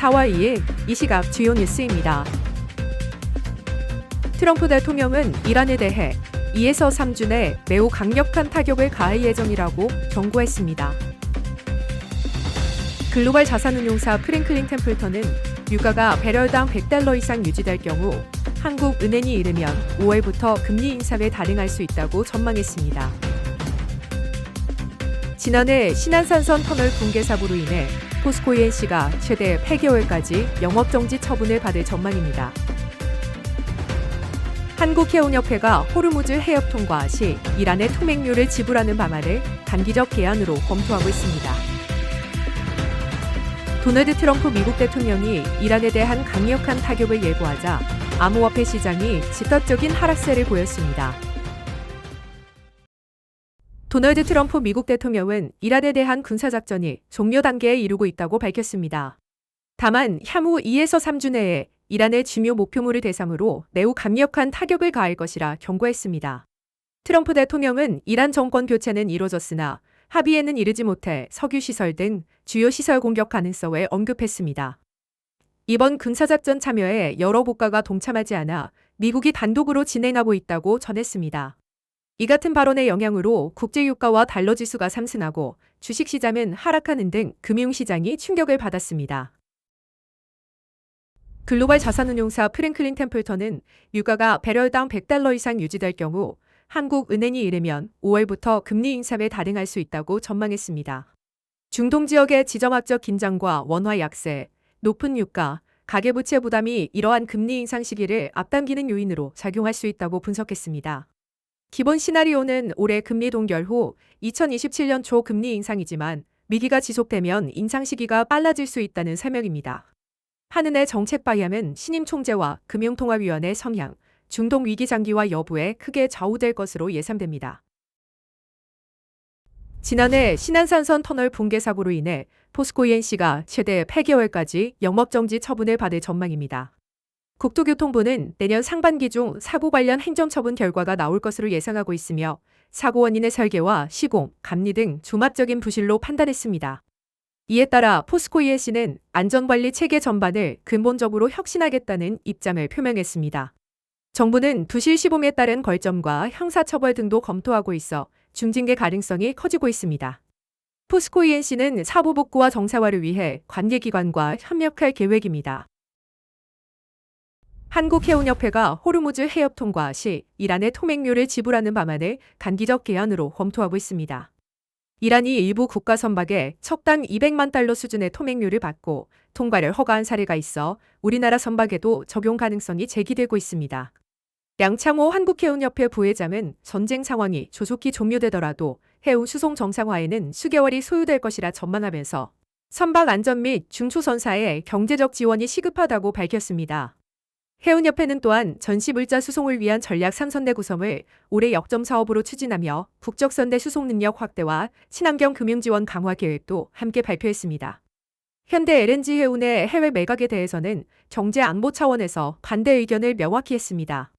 4월 2일 이 시각 주요 뉴스입니다. 트럼프 대통령은 이란에 대해 2에서 3주 내 매우 강력한 타격을 가할 예정이라고 경고했습니다. 글로벌 자산운용사 프랭클린 템플턴은 유가가 배럴당 $100 이상 유지될 경우 한국은행이 이르면 5월부터 금리 인상에 단행할 수 있다고 전망했습니다. 지난해 신안산선 터널 붕괴 사고로 인해 포스코 E&C가 최대 8개월까지 영업정지 처분을 받을 전망입니다. 한국해운협회가 호르무즈 해협 통과 시 이란의 통행료를 지불하는 방안을 단기적 개안으로 검토하고 있습니다. 도널드 트럼프 미국 대통령이 이란에 대한 강력한 타격을 예고하자 암호화폐 시장이 즉각적인 하락세를 보였습니다. 도널드 트럼프 미국 대통령은 이란에 대한 군사작전이 종료 단계에 이르고 있다고 밝혔습니다. 다만 향후 2에서 3주 내에 이란의 주요 목표물을 대상으로 매우 강력한 타격을 가할 것이라 경고했습니다. 트럼프 대통령은 이란 정권 교체는 이뤄졌으나 합의에는 이르지 못해 석유시설 등 주요 시설 공격 가능성을 언급했습니다. 이번 군사작전 참여에 여러 국가가 동참하지 않아 미국이 단독으로 진행하고 있다고 전했습니다. 이 같은 발언의 영향으로 국제유가와 달러지수가 상승하고 주식시장은 하락하는 등 금융시장이 충격을 받았습니다. 글로벌 자산운용사 프랭클린 템플턴은 유가가 배럴당 $100 이상 유지될 경우 한국은행이 이르면 5월부터 금리 인상에 단행할 수 있다고 전망했습니다. 중동 지역의 지정학적 긴장과 원화 약세, 높은 유가, 가계부채 부담이 이러한 금리 인상 시기를 앞당기는 요인으로 작용할 수 있다고 분석했습니다. 기본 시나리오는 올해 금리 동결 후 2027년 초 금리 인상이지만 위기가 지속되면 인상 시기가 빨라질 수 있다는 설명입니다. 한은의 정책 방향은 신임 총재와 금융통화위원회 성향, 중동 위기 장기화 여부에 크게 좌우될 것으로 예상됩니다. 지난해 신안산선 터널 붕괴 사고로 인해 포스코 E&C가 최대 8개월까지 영업정지 처분을 받을 전망입니다. 국토교통부는 내년 상반기 중 사고 관련 행정처분 결과가 나올 것으로 예상하고 있으며 사고 원인의 설계와 시공, 감리 등 종합적인 부실로 판단했습니다. 이에 따라 포스코 E&C는 안전관리 체계 전반을 근본적으로 혁신하겠다는 입장을 표명했습니다. 정부는 부실 시범에 따른 벌점과 형사처벌 등도 검토하고 있어 중징계 가능성이 커지고 있습니다. 포스코 E&C는 사부 복구와 정상화를 위해 관계기관과 협력할 계획입니다. 한국해운협회가 호르무즈 해협 통과 시 이란의 통행료를 지불하는 방안을 단기적 개안으로 검토하고 있습니다. 이란이 일부 국가 선박에 척당 $200만 수준의 통행료를 받고 통과를 허가한 사례가 있어 우리나라 선박에도 적용 가능성이 제기되고 있습니다. 양창호 한국해운협회 부회장은 전쟁 상황이 조속히 종료되더라도 해운 수송 정상화에는 수개월이 소요될 것이라 전망하면서 선박 안전 및 중초선사에 경제적 지원이 시급하다고 밝혔습니다. 해운협회는 또한 전시물자 수송을 위한 전략 3선대 구성을 올해 역점 사업으로 추진하며 국적선대 수송 능력 확대와 친환경 금융지원 강화 계획도 함께 발표했습니다. 현대 LNG 해운의 해외 매각에 대해서는 경제 안보 차원에서 반대 의견을 명확히 했습니다.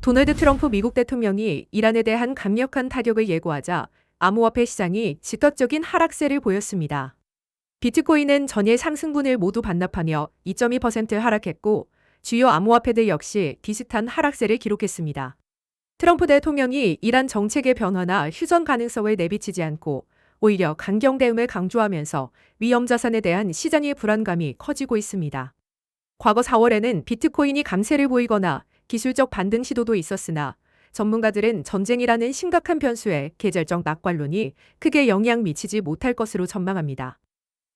도널드 트럼프 미국 대통령이 이란에 대한 강력한 타격을 예고하자 암호화폐 시장이 즉각적인 하락세를 보였습니다. 비트코인은 전일 상승분을 모두 반납하며 2.2% 하락했고 주요 암호화폐들 역시 비슷한 하락세를 기록했습니다. 트럼프 대통령이 이란 정책의 변화나 휴전 가능성을 내비치지 않고 오히려 강경 대응을 강조하면서 위험 자산에 대한 시장의 불안감이 커지고 있습니다. 과거 4월에는 비트코인이 강세를 보이거나 기술적 반등 시도도 있었으나 전문가들은 전쟁이라는 심각한 변수에 계절적 낙관론이 크게 영향 미치지 못할 것으로 전망합니다.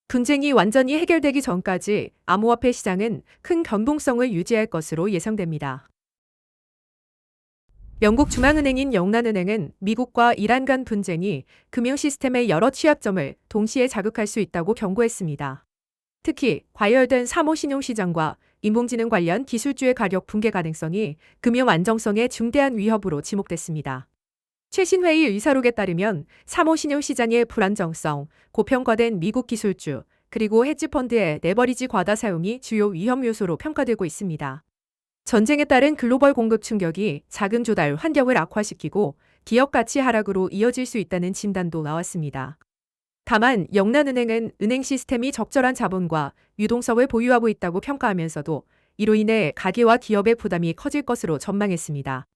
분쟁이 완전히 해결되기 전까지 암호화폐 시장은 큰 변동성을 유지할 것으로 예상됩니다. 영국 중앙은행인 영란은행은 미국과 이란 간 분쟁이 금융 시스템의 여러 취약점을 동시에 자극할 수 있다고 경고했습니다. 특히 과열된 사모신용시장과 인공지능 관련 기술주의 가격 붕괴 가능성이 금융 안정성에 중대한 위협으로 지목됐습니다. 최신 회의 의사록에 따르면 사모신용시장의 불안정성, 고평가된 미국 기술주, 그리고 헤지펀드의 레버리지 과다 사용이 주요 위험 요소로 평가되고 있습니다. 전쟁에 따른 글로벌 공급 충격이 자금 조달 환경을 악화시키고 기업 가치 하락으로 이어질 수 있다는 진단도 나왔습니다. 다만 영란은행은 은행 시스템이 적절한 자본과 유동성을 보유하고 있다고 평가하면서도 이로 인해 가계와 기업의 부담이 커질 것으로 전망했습니다.